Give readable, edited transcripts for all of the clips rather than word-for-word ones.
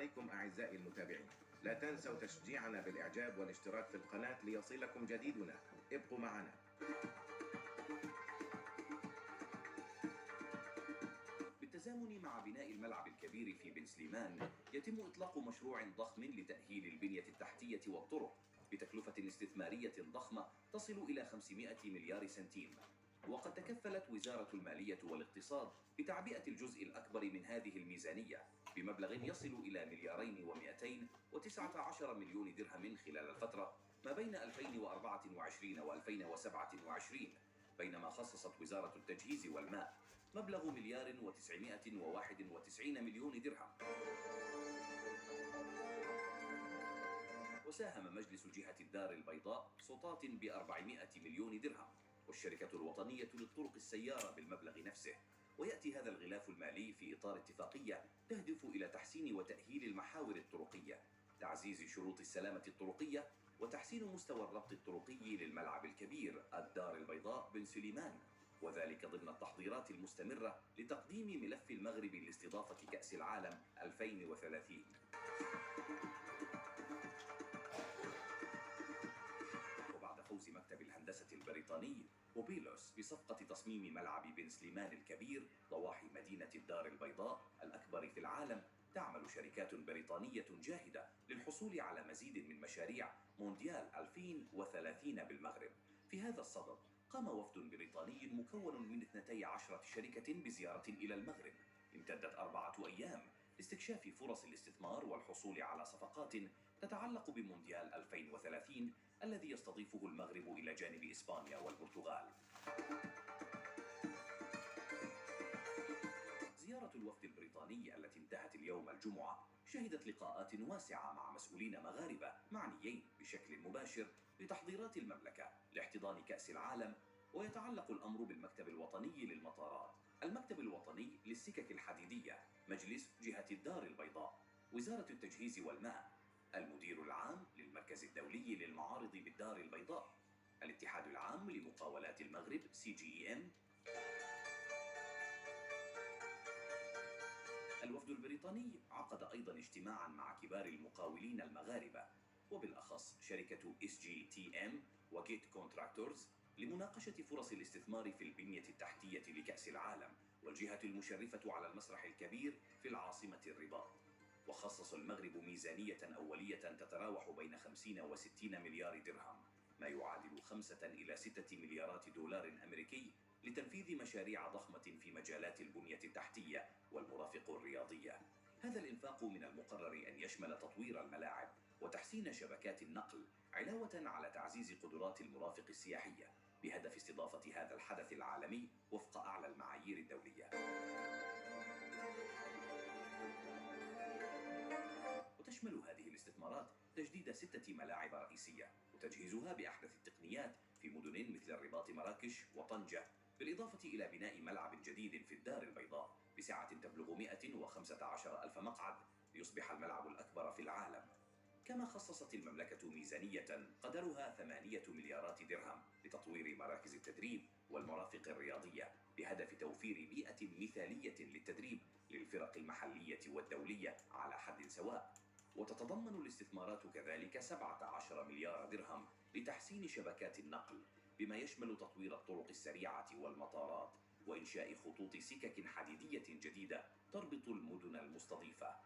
عليكم أعزائي المتابعين، لا تنسوا تشجيعنا بالإعجاب والاشتراك في القناة ليصلكم جديدنا. ابقوا معنا. بالتزامن مع بناء الملعب الكبير في بن سليمان، يتم إطلاق مشروع ضخم لتأهيل البنية التحتية والطرق بتكلفة استثمارية ضخمة تصل إلى 500 مليار سنتيم. وقد تكفلت وزارة المالية والاقتصاد بتعبئة الجزء الأكبر من هذه الميزانية بمبلغ يصل إلى 2,219 مليون درهم خلال الفترة ما بين 2024 و2027، بينما خصصت وزارة التجهيز والماء مبلغ 1,991 مليون درهم. وساهم مجلس جهة الدار البيضاء سطات ب400 مليون درهم، والشركة الوطنية للطرق السيارة بالمبلغ نفسه. ويأتي هذا الغلاف المالي في إطار اتفاقية تهدف إلى تحسين وتأهيل المحاور الطرقية، تعزيز شروط السلامة الطرقية، وتحسين مستوى الربط الطرقي للملعب الكبير الدار البيضاء بن سليمان، وذلك ضمن التحضيرات المستمرة لتقديم ملف المغرب لاستضافة كأس العالم 2030. وبعد فوز مكتب الهندسة البريطاني وبيلوس بصفقة تصميم ملعب بن سليمان الكبير ضواحي مدينة الدار البيضاء الأكبر في العالم، تعمل شركات بريطانية جاهدة للحصول على مزيد من مشاريع مونديال 2030 بالمغرب. في هذا الصدد قام وفد بريطاني مكون من 12 شركة بزيارة إلى المغرب امتدت 4 أيام لاستكشاف فرص الاستثمار والحصول على صفقات تتعلق بمونديال 2030 الذي يستضيفه المغرب إلى جانب إسبانيا والبرتغال. زيارة الوفد البريطاني التي انتهت اليوم الجمعة شهدت لقاءات واسعة مع مسؤولين مغاربة معنيين بشكل مباشر بتحضيرات المملكة لاحتضان كأس العالم. ويتعلق الأمر بالمكتب الوطني للمطارات، المكتب الوطني للسكك الحديدية، مجلس جهة الدار البيضاء، وزارة التجهيز والماء، المدير العام للمركز الدولي للمعارض بالدار البيضاء، الاتحاد العام لمقاولات المغرب CGEM. الوفد البريطاني عقد أيضا اجتماعا مع كبار المقاولين المغاربة، وبالأخص شركة SGTM وجيت كونتراكتورز، لمناقشة فرص الاستثمار في البنية التحتية لكأس العالم والجهة المشرفة على المسرح الكبير في العاصمة الرباط. وخصص المغرب ميزانية أولية تتراوح بين 50 و60 مليار درهم، ما يعادل 5 إلى 6 مليارات دولار أمريكي، لتنفيذ مشاريع ضخمة في مجالات البنية التحتية والمرافق الرياضية. هذا الإنفاق من المقرر أن يشمل تطوير الملاعب وتحسين شبكات النقل، علاوة على تعزيز قدرات المرافق السياحية، بهدف استضافة هذا الحدث العالمي وفق أعلى المعايير الدولية. وتشمل هذه الاستثمارات تجديد 6 ملاعب رئيسية وتجهيزها بأحدث التقنيات في مدن مثل الرباط، مراكش وطنجة، بالإضافة إلى بناء ملعب جديد في الدار البيضاء بسعة تبلغ 115 ألف مقعد ليصبح الملعب الأكبر في العالم. كما خصصت المملكة ميزانية قدرها 8 مليارات درهم لتطوير مراكز التدريب والمرافق الرياضية بهدف توفير بيئة مثالية للتدريب للفرق المحلية والدولية على حد سواء. وتتضمن الاستثمارات كذلك 17 مليار درهم لتحسين شبكات النقل، بما يشمل تطوير الطرق السريعة والمطارات وإنشاء خطوط سكك حديدية جديدة تربط المدن المستضيفة.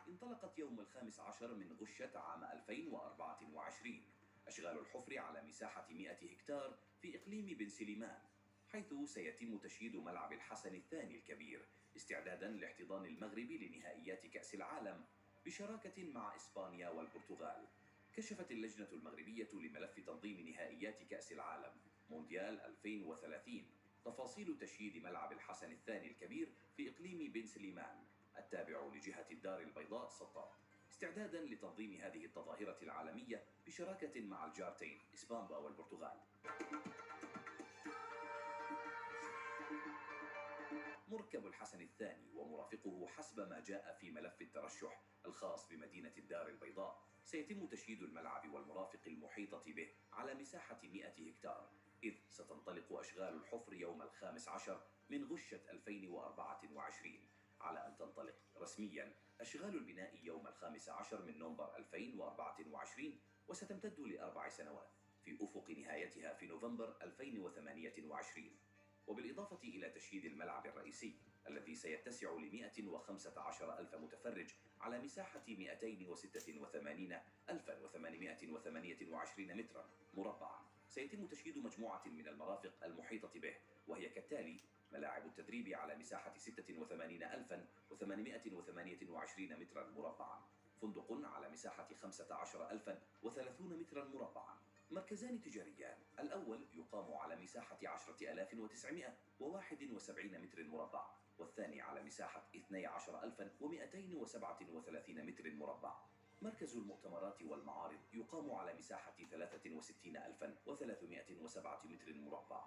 انطلقت يوم 15 من غشة عام 2024 أشغال الحفر على مساحة 100 هكتار في إقليم بن سليمان، حيث سيتم تشييد ملعب الحسن الثاني الكبير استعدادا لاحتضان المغرب لنهائيات كأس العالم بشراكة مع إسبانيا والبرتغال. كشفت اللجنة المغربية لملف تنظيم نهائيات كأس العالم مونديال 2030 تفاصيل تشييد ملعب الحسن الثاني الكبير في إقليم بن سليمان التابع لجهة الدار البيضاء سطات، استعدادا لتنظيم هذه التظاهرة العالمية بشراكة مع الجارتين إسبانيا والبرتغال. مركب الحسن الثاني ومرافقه حسب ما جاء في ملف الترشح الخاص بمدينة الدار البيضاء سيتم تشييد الملعب والمرافق المحيطة به على مساحة 100 هكتار، إذ ستنطلق أشغال الحفر يوم 15 من غشة 2024، على أن تنطلق رسميا أشغال البناء يوم 15 من نوفمبر 2024، وستمتد ل4 سنوات في أفق نهايتها في نوفمبر 2028. وبالإضافة إلى تشييد الملعب الرئيسي الذي سيتسع ل 115 ألف متفرج على مساحة 286,828 مترا مربعا، سيتم تشييد مجموعة من المرافق المحيطة به، وهي كالتالي: ملاعب التدريب على مساحة 86,828 مترا مربعا، فندق على مساحة 15,030 مترا مربعا، مركزان تجاريان، الأول يقام على مساحة 10,971 متر مربع، والثاني على مساحة 12,237 متر مربع. مركز المؤتمرات والمعارض يقام على مساحة 63,307 متر مربع.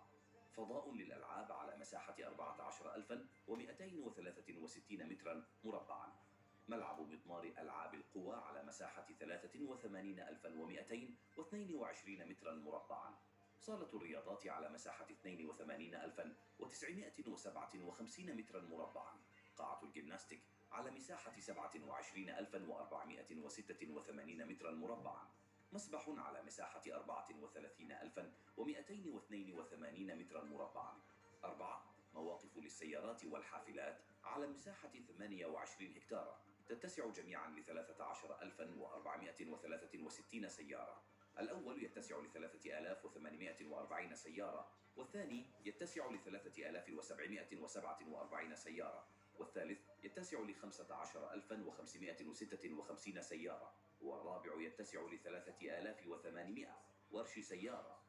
فضاء للألعاب على مساحة 14,263 مترا مربعا. ملعب مضمار ألعاب القوى على مساحة 83,222 مترا مربعا. صالة الرياضات على مساحة 82,957 مترا مربعا. قاعة الجيمناستيك على مساحة 27,486 مترا مربعا. مسبح على مساحة 34,282 مترا مربعا. 4. مواقف للسيارات والحافلات على مساحة 28 هكتارا، تتسع جميعا ل 13,463 سيارة. الأول يتسع ل 3,840 سيارة، والثاني يتسع ل 3,747 سيارة، والثالث يتسع ل 15,556 سيارة، والرابع يتسع ل 3,800 ورش سيارة.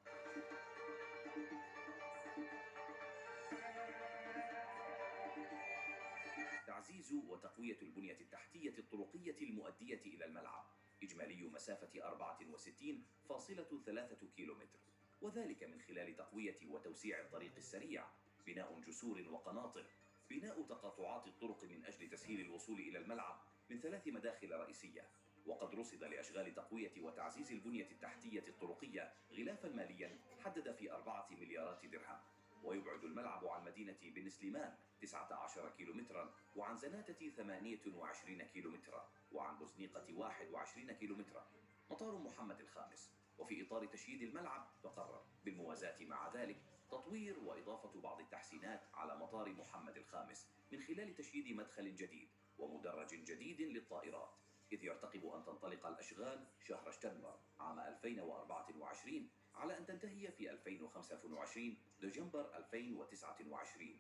تعزيز وتقوية البنية التحتية الطرقية المؤدية إلى الملعب، إجمالي مسافة 64.3 كيلومتر، وذلك من خلال تقوية وتوسيع الطريق السريع، بناء جسور وقناطر، بناء تقاطعات الطرق من أجل تسهيل الوصول إلى الملعب من 3 مداخل رئيسية. وقد رصد لأشغال تقوية وتعزيز البنية التحتية الطرقية غلافا ماليا حدد في 4 مليارات درهم. ويبعد الملعب عن مدينة بن سليمان 19 كيلومترا، وعن زناتة 28 كيلومترا، وعن بزنيقة 21 كيلومترا. مطار محمد الخامس. وفي إطار تشييد الملعب تقرر بالموازاة مع ذلك تطوير وإضافة بعض التحسينات على مطار محمد الخامس من خلال تشييد مدخل جديد ومدرج جديد للطائرات، إذ يرتقب أن تنطلق الأشغال شهر شتنبر عام 2024 على أن تنتهي في 2025 دجنبر 2029.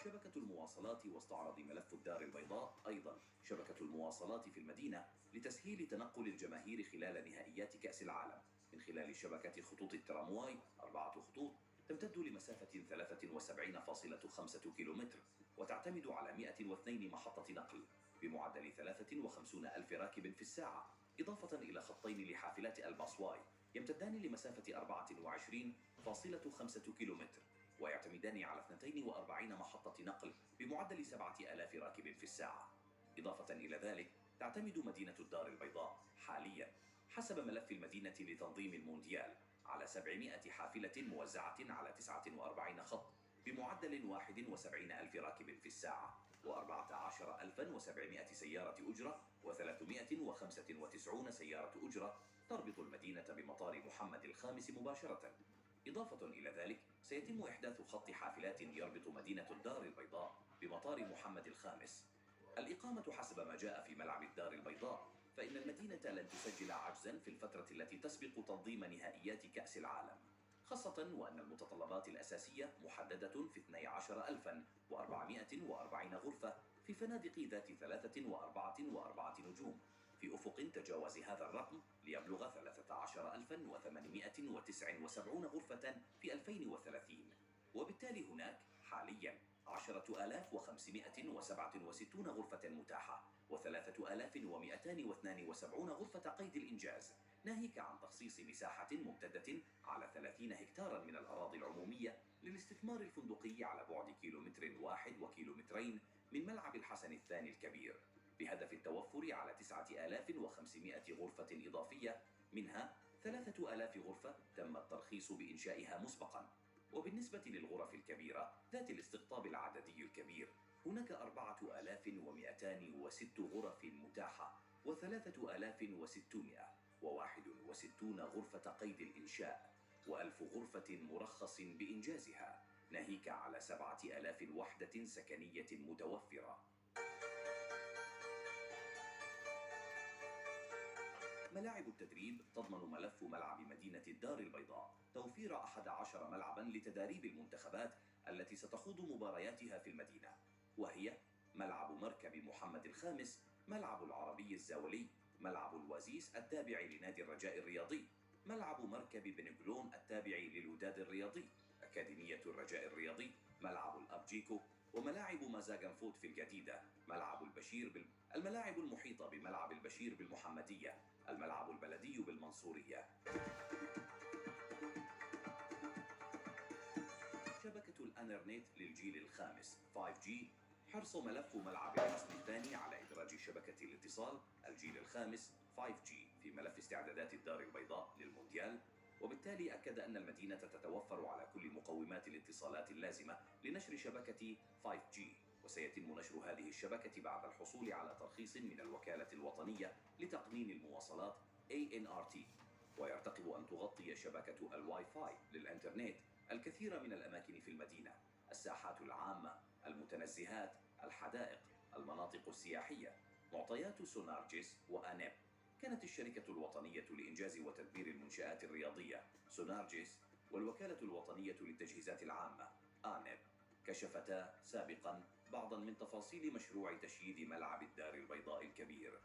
شبكة المواصلات. واستعرض ملف الدار البيضاء أيضا شبكة المواصلات في المدينة لتسهيل تنقل الجماهير خلال نهائيات كأس العالم من خلال شبكة خطوط الترامواي، 4 خطوط تمتد لمسافة 73.5 كيلومتر، وتعتمد على 102 محطة نقل بمعدل 53 ألف راكب في الساعة، إضافة إلى خطين لحافلات الباسواي يمتدان لمسافة 24.5 كيلومتر، ويعتمدان على 42 محطة نقل بمعدل 7,000 راكب في الساعة. إضافة إلى ذلك تعتمد مدينة الدار البيضاء حاليا حسب ملف المدينة لتنظيم المونديال على 700 حافلة موزعة على 49 خط بمعدل 71 ألف راكب في الساعة، و14,700 سيارة أجرة، و395 سيارة أجرة تربط المدينة بمطار محمد الخامس مباشرة. إضافة إلى ذلك سيتم إحداث خط حافلات يربط مدينة الدار البيضاء بمطار محمد الخامس. الإقامة حسب ما جاء في ملعب الدار البيضاء، فإن المدينة لن تسجل عجزا في الفترة التي تسبق تنظيم نهائيات كأس العالم، خاصة وأن المتطلبات الأساسية محددة في 12,440 غرفة في فنادق ذات 3 و4 و4 نجوم، في أفق تجاوز هذا الرقم ليبلغ 13,879 غرفة في 2030. وبالتالي هناك حاليا 10,567 غرفة متاحة، و3,272 غرفة قيد الإنجاز، ناهيك عن تخصيص مساحة ممتدة على 30 هكتارا من الأراضي العمومية للاستثمار الفندقي على بعد كيلومتر واحد وكيلومترين من ملعب الحسن الثاني الكبير، بهدف التوفر على 9,500 غرفة إضافية، منها 3000 غرفة تم الترخيص بإنشائها مسبقاً. وبالنسبة للغرف الكبيرة ذات الاستقطاب العددي الكبير، هناك 4206 غرف متاحة، و3661 غرفة قيد الإنشاء، و1000 غرفة مرخص بإنجازها، ناهيك على 7000 وحدة سكنية متوفرة. ملاعب التدريب تضمن ملف ملعب مدينة الدار البيضاء توفير 11 ملعباً لتداريب المنتخبات التي ستخوض مبارياتها في المدينة، وهي ملعب مركب محمد الخامس، ملعب العربي الزاولي، ملعب الوازيس التابع لنادي الرجاء الرياضي، ملعب مركب بن قلون التابع للوداد الرياضي، أكاديمية الرجاء الرياضي، ملعب الأبجيكو، وملاعب مازاغنفوت في الجديدة، الملاعب المحيطة بملعب البشير بالمحمدية، الملعب البلدي بالمنصورية. شبكة الأنرنت للجيل الخامس 5G، حرص ملف ملعب الحصن الثاني على إدراج شبكة الاتصال الجيل الخامس 5G في ملف استعدادات الدار البيضاء للمونديال، وبالتالي أكد أن المدينة تتوفر على كل مقومات الاتصالات اللازمة لنشر شبكة 5G، وسيتم نشر هذه الشبكة بعد الحصول على ترخيص من الوكالة الوطنية لتقنين المواصلات ANRT. ويرتقب أن تغطي شبكة الواي فاي للإنترنت الكثير من الأماكن في المدينة، الساحات العامة، المتنزهات، الحدائق، المناطق السياحية. معطيات سونارجيس وآنيب. كانت الشركة الوطنية لإنجاز وتدبير المنشآت الرياضية سونارجيس والوكالة الوطنية للتجهيزات العامة آنيب كشفتا سابقاً بعضاً من تفاصيل مشروع تشييد ملعب الدار البيضاء الكبير،